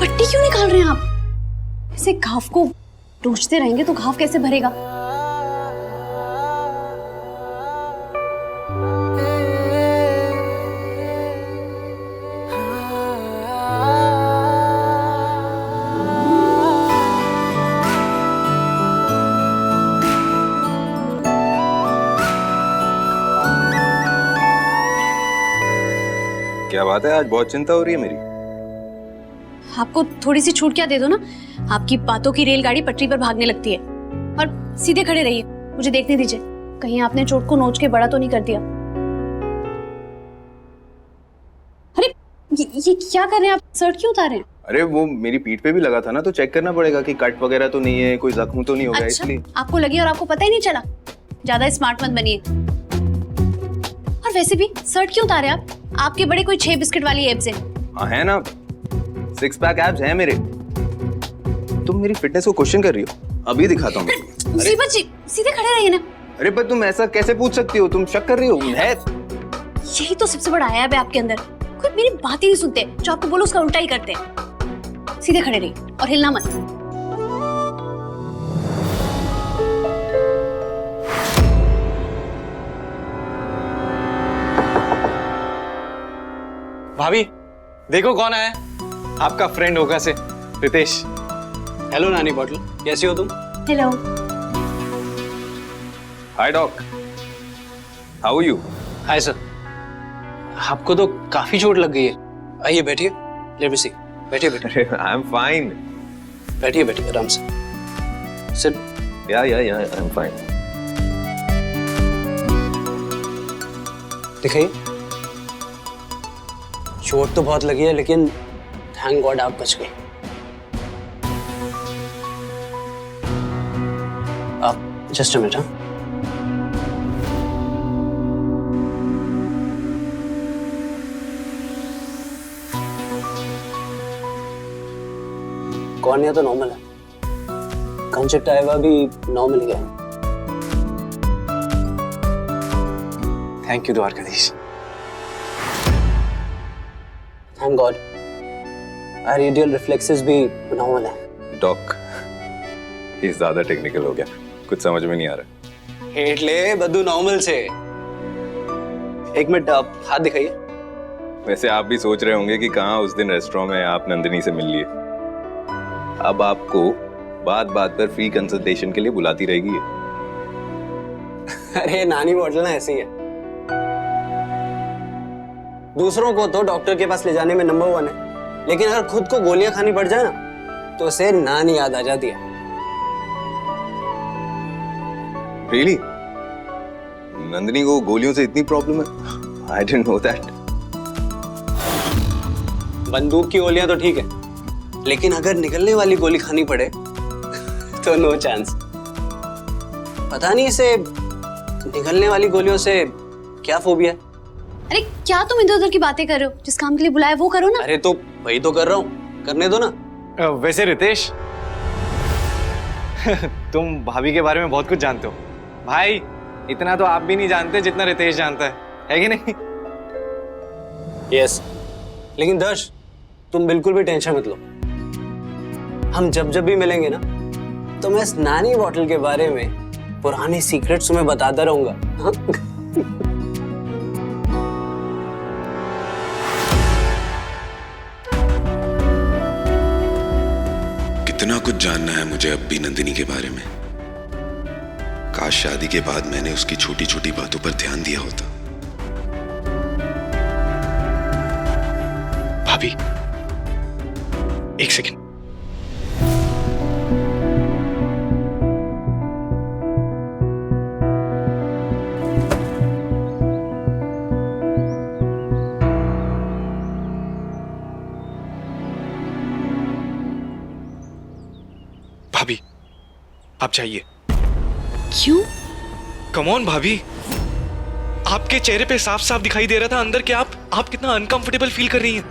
पट्टी क्यों निकाल रहे हैं आप? ऐसे घाव को नोचते रहेंगे तो घाव कैसे भरेगा? क्या बात है, आज बहुत चिंता हो रही है मेरी। आपको थोड़ी सी छूट क्या दे दो ना, आपकी बातों की रेलगाड़ी पटरी पर भागने लगती है। और सीधे खड़े रहिए, मुझे देखने दीजिए, कहीं आपने चोट को नोच के बड़ा तो नहीं कर दिया। अरे ये क्या कर रहे हैं आप? शर्ट क्यों उतारे हैं? अरे वो मेरी पीठ पे भी लगा था ना, तो चेक करना पड़ेगा कि कट वगैरह तो नहीं है, कोई जख्म तो नहीं होगा। अच्छा, इसलिए आपको लगी और आपको पता ही नहीं चला। ज्यादा स्मार्ट मत बनिए। और वैसे भी शर्ट क्यों उतारे आप? आपके बड़े कोई 6 बिस्किट वाली एब्स हैं। हाँ है ना, 6 पैक एब्स हैं मेरे। तुम मेरी फिटनेस को क्वेश्चन कर रही हो? अभी दिखाता हूँ। मुसीबत जी, सीधे खड़े रहिए ना। अरे पर तुम ऐसा कैसे पूछ सकती हो? तुम शक कर रही हो? है यही तो सबसे बड़ा ऐब है आपके अंदर, कोई मेरी बात ही नहीं सुनते। जो आपको बोलो उसका उल्टा ही करते हैं। सीधे खड़े रहिए और हिलना मत। भाभी देखो कौन आया है। आपका फ्रेंड होगा से रितेश। हेलो नानी बॉटल, कैसी हो तुम? Hello. Hi doc, how are you? Hi sir. आपको तो काफी चोट लग गई है। आइए बैठिए, लेट मी सी। बैठिए बैठिए। I am fine. बैठिए बैठिए आराम से। सिट। या आई एम फाइन। दिखाइए। चोट तो बहुत लगी है, लेकिन थैंक गॉड आप बच गए। आप जस्ट अ मिनट। हाँ, कॉर्निया तो नॉर्मल है, कंजक्टिवा भी नॉर्मल ही है। Thank you Dwarkadhish. Thank God radial reflexes भी नॉर्मल है। डॉक, ये ज्यादा टेक्निकल हो गया, कुछ समझ में नहीं आ रहा। એટલે બધું नॉर्मल છે। एक मिनट, आप हाथ दिखाइए। वैसे आप भी सोच रहे होंगे कि कहाँ उस दिन रेस्टोरेंट में आप नंदिनी से मिल लिए। अब आपको बात बात पर फ्री कंसल्टेशन के लिए बुलाती रहेगी। अरे नानी बॉटल ना ऐसी है, दूसरों को तो डॉक्टर के पास ले जाने में नंबर 1 है, लेकिन अगर खुद को गोलियां खानी पड़ जाए ना तो उसे नानी याद आ जाती है। रियली? नंदिनी को गोलियों से इतनी प्रॉब्लम है? I didn't know that. बंदूक की गोलियां तो ठीक है, लेकिन अगर निकलने वाली गोली खानी पड़े तो नो चांस। पता नहीं इसे निकलने वाली गोलियों से क्या फोबिया है। अरे क्या तुम इधर उधर की बातें कर रहे हो? जिस काम के लिए बुलाया वो करो ना। अरे तो वही तो कर रहा हूँ, करने दो ना। वैसे रितेश तुम भाभी के बारे में बहुत कुछ जानते हो। भाई इतना तो आप भी नहीं जानते जितना रितेश जानता है कि नहीं? यस, लेकिन दर्श तुम बिल्कुल भी टेंशन मत लो। हम जब जब भी मिलेंगे ना तो मैं इस नानी बॉटल के बारे में पुराने सीक्रेट्स तुम्हें बताता रहूंगा। हाँ? कितना कुछ जानना है मुझे अब भी नंदिनी के बारे में। काश शादी के बाद मैंने उसकी छोटी छोटी बातों पर ध्यान दिया होता। भाभी एक सेकंड। भाभी आप चाहिए। क्यों? कम ऑन भाभी, आपके चेहरे पे साफ साफ दिखाई दे रहा था अंदर कि आप कितना अनकंफर्टेबल फील कर रही हैं।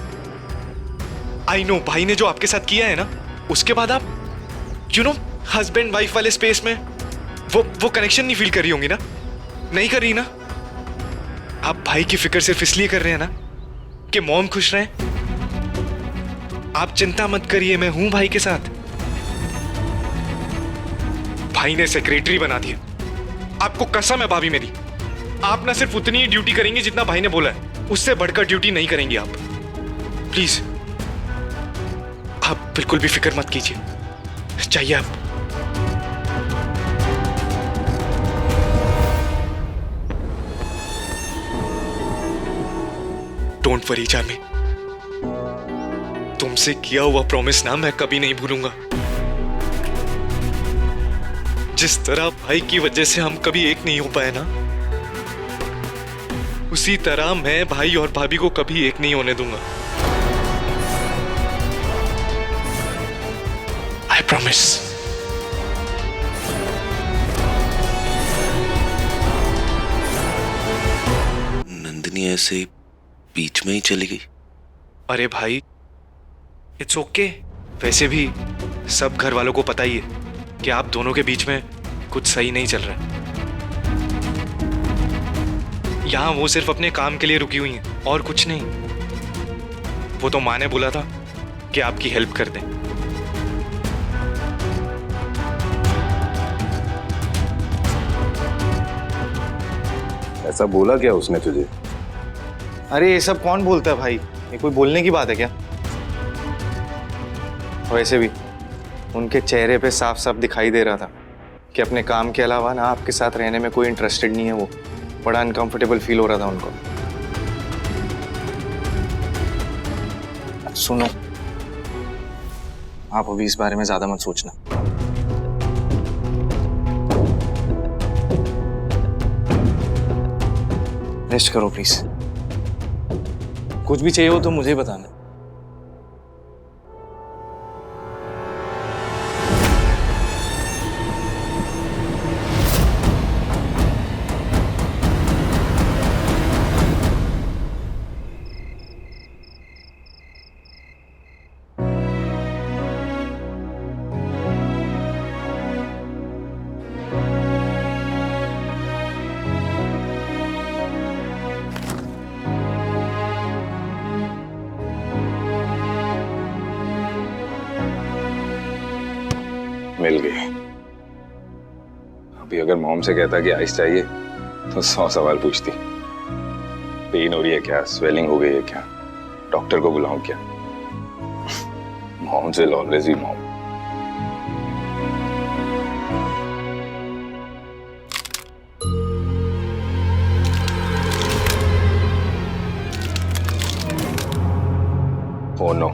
आई नो भाई ने जो आपके साथ किया है ना, उसके बाद आप यू नो हस्बैंड वाइफ वाले स्पेस में वो कनेक्शन नहीं फील कर रही होंगी ना? नहीं कर रही ना? आप भाई की फिक्र सिर्फ इसलिए कर रहे हैं ना कि मॉम खुश रहे। आप चिंता मत करिए, मैं हूं भाई के साथ। भाई ने सेक्रेटरी बना दिया। आपको कसम है भाभी मेरी, आप ना सिर्फ उतनी ही ड्यूटी करेंगे जितना भाई ने बोला है, उससे बढ़कर ड्यूटी नहीं करेंगी आप। प्लीज आप बिल्कुल भी फिक्र मत कीजिए, चाहिए आप। डोंट वरी चार्मी, तुमसे किया हुआ प्रॉमिस ना मैं कभी नहीं भूलूंगा। जिस तरह भाई की वजह से हम कभी एक नहीं हो पाए ना, उसी तरह मैं भाई और भाभी को कभी एक नहीं होने दूंगा। I promise. नंदिनी ऐसे बीच में ही चली गई। अरे भाई इट्स ओके। वैसे भी सब घर वालों को पता ही है कि आप दोनों के बीच में कुछ सही नहीं चल रहा है। यहां वो सिर्फ अपने काम के लिए रुकी हुई हैं और कुछ नहीं। वो तो माँ ने बोला था कि आपकी हेल्प कर दें। ऐसा बोला क्या उसने तुझे? अरे ये सब कौन बोलता है भाई, ये कोई बोलने की बात है क्या? वैसे भी उनके चेहरे पे साफ साफ दिखाई दे रहा था कि अपने काम के अलावा ना आपके साथ रहने में कोई इंटरेस्टेड नहीं है। वो बड़ा अनकंफर्टेबल फील हो रहा था उनको। सुनो, आप अभी इस बारे में ज्यादा मत सोचना। रेस्ट करो प्लीज। कुछ भी चाहिए हो तो मुझे बताना। मिल गई। अभी अगर मॉम से कहता कि आइस चाहिए तो 100 सवाल पूछती। पेन हो रही है क्या, स्वेलिंग हो गई है क्या, डॉक्टर को बुलाऊं क्या? Mom will always be mom. Oh no,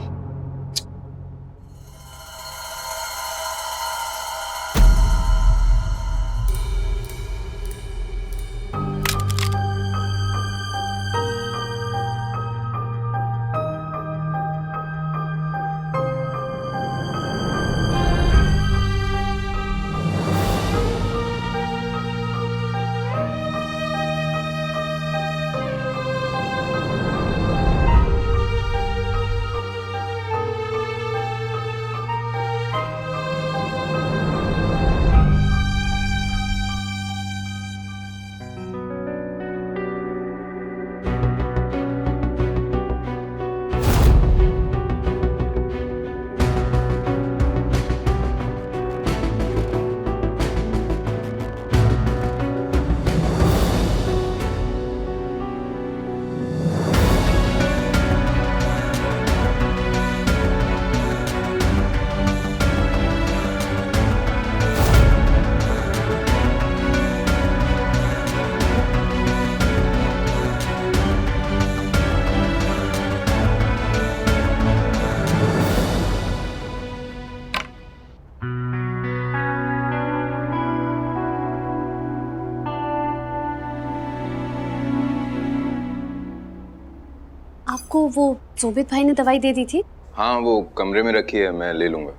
आपको वो जोबित भाई ने दवाई दे दी थी? हाँ वो कमरे में रखी है, मैं ले लूंगा।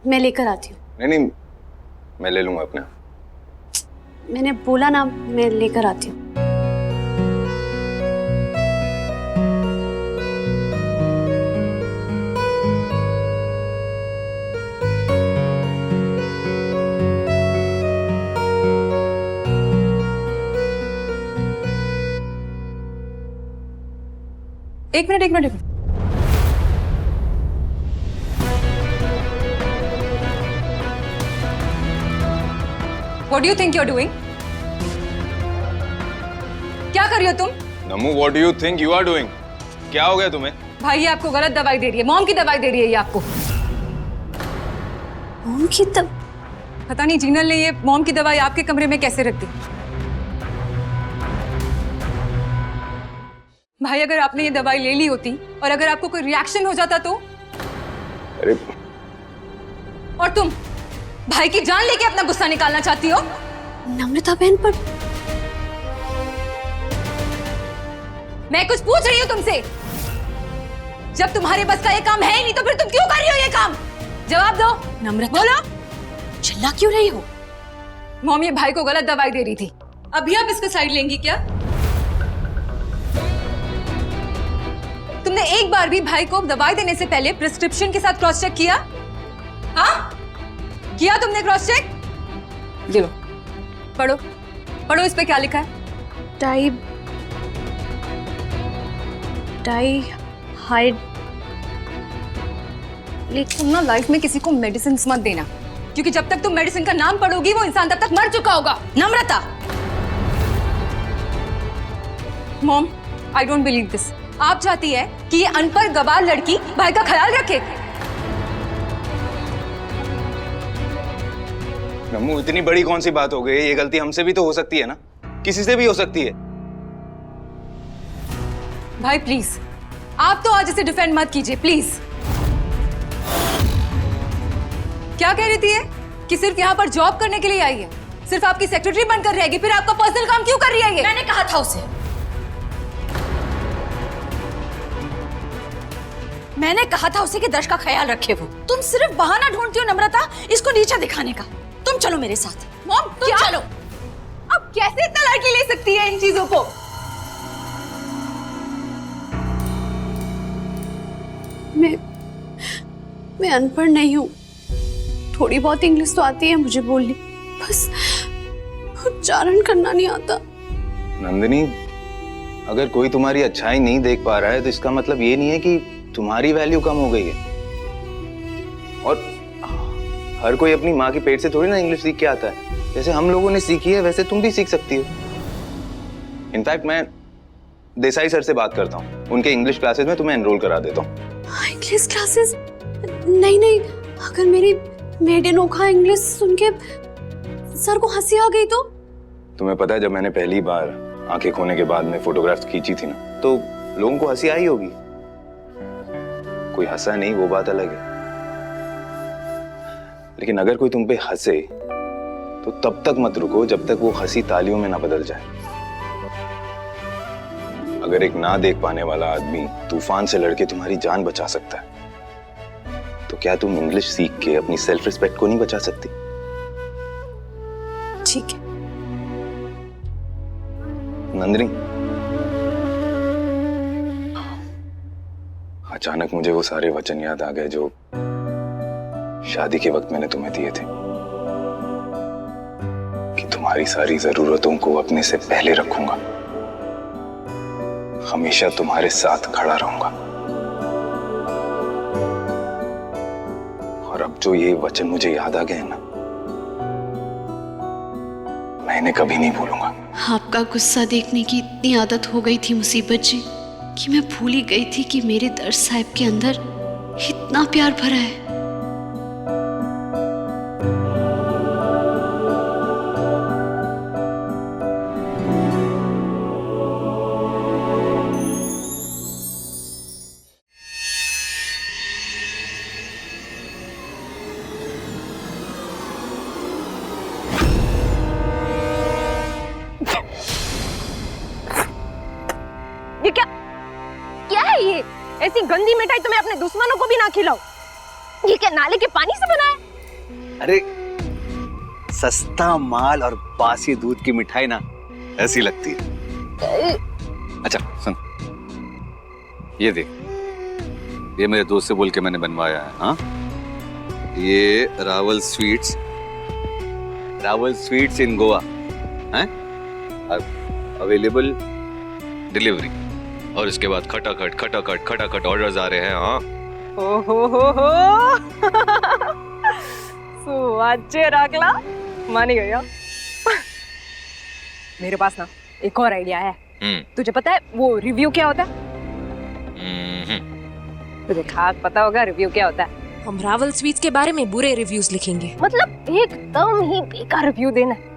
मैं लेकर आती हूँ। नहीं नहीं, मैं ले लूंगा अपने। मैंने बोला ना, मैं लेकर आती हूँ। एक minute What do you think you're doing? क्या कर रही हो तुम? Namu, what do you think you are doing? क्या हो गया तुम्हें? भाई ये आपको गलत दवाई दे रही है, मॉम की दवाई दे रही है ये आपको। मॉम की तब पता नहीं जीनल ने ये मॉम की दवाई आपके कमरे में कैसे रख दी। भाई अगर आपने ये दवाई ले ली होती और अगर आपको कोई रिएक्शन हो जाता तो? अरे और तुम भाई की जान लेके अपना गुस्सा निकालना चाहती हो? नम्रता बहन, पर मैं कुछ पूछ रही हूँ तुमसे। जब तुम्हारे बस का ये काम है ही नहीं तो फिर तुम क्यों कर रही हो ये काम? जवाब दो। नम्रता बोलो। चिल्ला क्यों रही हो? मॉम ये भाई को गलत दवाई दे रही थी। अभी आप इसका साइड लेंगी क्या? तुमने एक बार भी भाई को दवाई देने से पहले प्रिस्क्रिप्शन के साथ क्रॉस चेक किया? हाँ? किया तुमने क्रॉस चेक? ये लो, पढ़ो पढ़ो, इस पे क्या लिखा है? हाइड। तुम ना लाइफ में किसी को मेडिसिन मत देना, क्योंकि जब तक तुम मेडिसिन का नाम पढ़ोगी वो इंसान तब तक मर चुका होगा। Namrata, mom, I don't believe this. आप चाहती है कि ये अनपढ़ गवार लड़की भाई का ख्याल रखे? नमू, इतनी बड़ी कौन सी बात हो गई? ये गलती हमसे भी तो हो सकती है ना, किसी से भी हो सकती है। भाई प्लीज, आप तो आज इसे डिफेंड मत कीजिए प्लीज। क्या कह रही थी ये? कि सिर्फ यहाँ पर जॉब करने के लिए आई है, सिर्फ आपकी सेक्रेटरी बनकर रहेगी, फिर आपका पर्सनल काम क्यों कर रही है ये? मैंने कहा था उसे, मैंने कहा था उसे कि दर्श का ख्याल रखे वो। तुम सिर्फ बहाना ढूंढती हो नम्रता, इसको नीचा दिखाने का। तुम चलो मेरे साथ। मॉम, तुम चलो। अब कैसे इतना लड़की ले सकती है इन चीजों को? मैं अनपढ़ नहीं हूँ, थोड़ी बहुत इंग्लिश तो आती है मुझे बोलनी, बस उच्चारण करना नहीं आता। नंदिनी, अगर कोई तुम्हारी अच्छाई नहीं देख पा रहा है तो इसका मतलब ये नहीं है कि तुम्हारी वैल्यू कम हो गई है। और हर कोई अपनी माँ के पेट से थोड़ी ना इंग्लिश सीख के आता है। जैसे हम लोगों ने सीखी है वैसे तुम भी सीख सकती हो। इनफैक्ट मैं देसाई सर से बात करता हूँ, उनके इंग्लिश क्लासेस में तुम्हें एनरोल करा देता हूँ। English classes? नहीं, अगर मेरी मेड इन ओखा इंग्लिश सुन के सर को हंसी आ गई तो? तुम्हें पता है, जब मैंने पहली बार आंखें खोने के बाद में फोटोग्राफ्स खींची थी ना, तो लोगों को हंसी आई होगी। कोई हंसा नहीं, वो बात अलग है। लेकिन अगर कोई तुम पे हंसे तो तब तक मत रुको जब तक वो हंसी तालियों में ना बदल जाए। अगर एक ना देख पाने वाला आदमी तूफान से लड़के तुम्हारी जान बचा सकता है, तो क्या तुम इंग्लिश सीख के अपनी सेल्फ रिस्पेक्ट को नहीं बचा सकती? ठीक है। नंदिनी, अचानक मुझे वो सारे वचन याद आ गए जो शादी के वक्त मैंने तुम्हें दिए थे, कि तुम्हारी सारी जरूरतों को अपने से पहले रखूंगा, हमेशा तुम्हारे साथ खड़ा रहूंगा। और अब जो ये वचन मुझे याद आ गए ना, मैं इन्हें कभी नहीं भूलूंगा। आपका गुस्सा देखने की इतनी आदत हो गई थी मुसीबत जी, कि मैं भूल ही गई थी कि मेरे दर्श साहब के अंदर इतना प्यार भरा है। ये क्या है ये? ऐसी गंदी मिठाई तो मैं अपने दुश्मनों को भी ना खिलाऊं। ये क्या नाले के पानी से बना है? अरे सस्ता माल और बासी दूध की मिठाई ना ऐसी लगती है। अच्छा सुन, ये देख, ये मेरे दोस्त से बोल के मैंने बनवाया है। हाँ, ये रावल स्वीट्स इन गोवा है, अवेलेबल डिलीवरी। और इसके बाद खटाखट ऑर्डर्स आ रहे हैं। हाँ, सुवाचे राखला मानी गया। मेरे पास ना एक और आइडिया है। तुझे पता है वो रिव्यू क्या होता है? तुझे खाक पता होगा रिव्यू क्या होता है? हम रावल स्वीट्स के बारे में बुरे रिव्यूज लिखेंगे। मतलब एकदम ही बेकार रिव्यू देना है।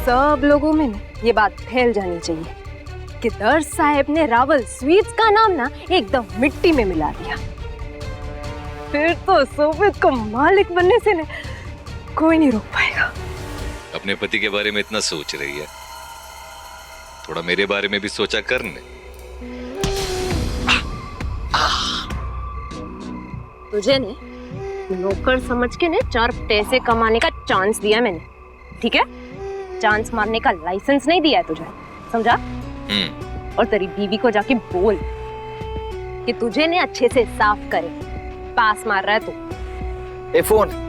सब लोगों में ना ये बात फैल जानी चाहिए कि दर्श साहब ने रावल स्वीट्स का नाम ना एकदम मिट्टी में मिला दिया। फिर तो सोबत को मालिक बनने से ना कोई नहीं रोक पाएगा। अपने पति के बारे में इतना सोच रही है, थोड़ा मेरे बारे में भी सोचा करने। तुझे ने नौकर समझ के ने 4 पैसे कमाने का चांस दिया मैंने, ठीक है? चांस मारने का लाइसेंस नहीं दिया है तुझे, समझा? और तेरी बीवी को जाके बोल कि तुझे ने अच्छे से साफ करे। पास मार रहा है तू। ए फोन।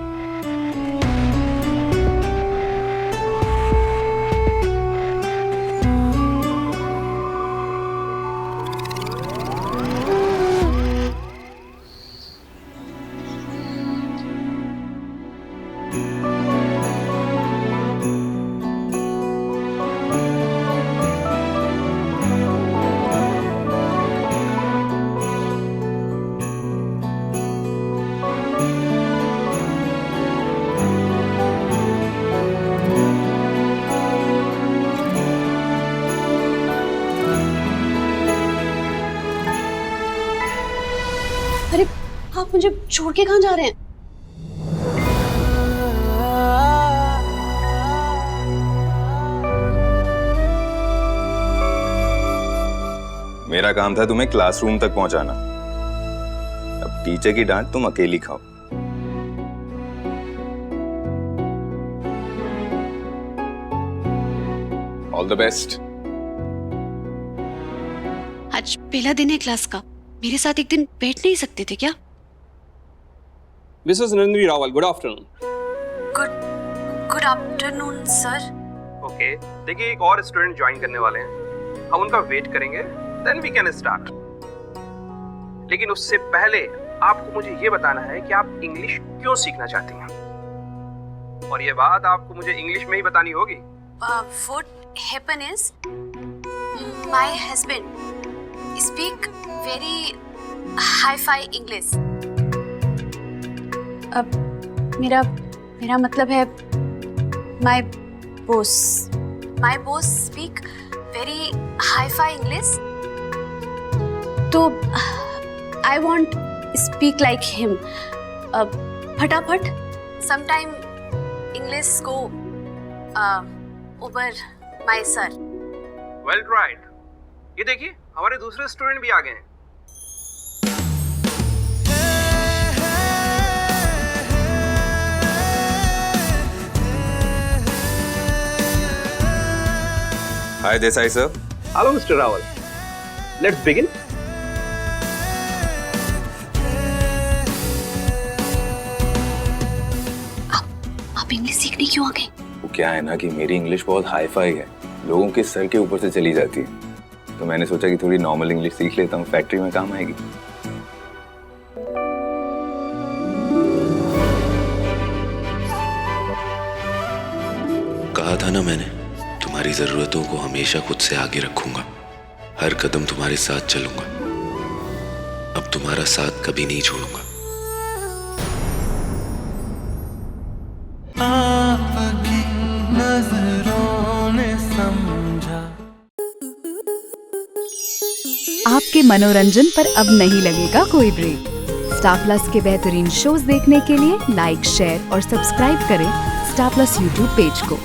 अरे आप मुझे छोड़ के कहाँ जा रहे हैं? मेरा काम था तुम्हें क्लासरूम तक पहुंचाना। अब टीचर की डांट तुम अकेली खाओ। All the best. आज पहला दिन है क्लास का, मेरे साथ एक दिन बैठ नहीं सकते थे क्या? Mrs. Nandini Rawal, good afternoon. Good afternoon sir. Okay, देखिए एक और स्टूडेंट ज्वाइन करने वाले हैं, हम उनका वेट करेंगे, देन वी कैन स्टार्ट। लेकिन उससे पहले आपको मुझे ये बताना है कि आप इंग्लिश क्यों सीखना चाहती हैं, और ये बात आपको मुझे इंग्लिश में ही बतानी होगी। What happened is my husband speak very hi-fi English. अब मेरा मतलब है my boss speak very hi-fi English. तो I want speak like him. फटाफट sometime English go over my sir. Well tried. ये देखिए हमारे दूसरे स्टूडेंट भी आ गए हैं। Hi Desai sir. Hello mister Rawal, let's begin. आप इंग्लिश सीखने क्यों आ गए? वो क्या है ना कि मेरी इंग्लिश बहुत हाई फाई है, लोगों के सर के ऊपर से चली जाती है, तो मैंने सोचा कि थोड़ी नॉर्मल इंग्लिश सीख लेता हूँ, फैक्ट्री में काम आएगी। कहा था ना मैंने, तुम्हारी जरूरतों को हमेशा खुद से आगे रखूंगा, हर कदम तुम्हारे साथ चलूंगा, अब तुम्हारा साथ कभी नहीं छोड़ूंगा। आपके मनोरंजन पर अब नहीं लगेगा कोई ब्रेक। स्टार प्लस के बेहतरीन शोज देखने के लिए लाइक, शेयर और सब्सक्राइब करें स्टार प्लस यूट्यूब पेज को।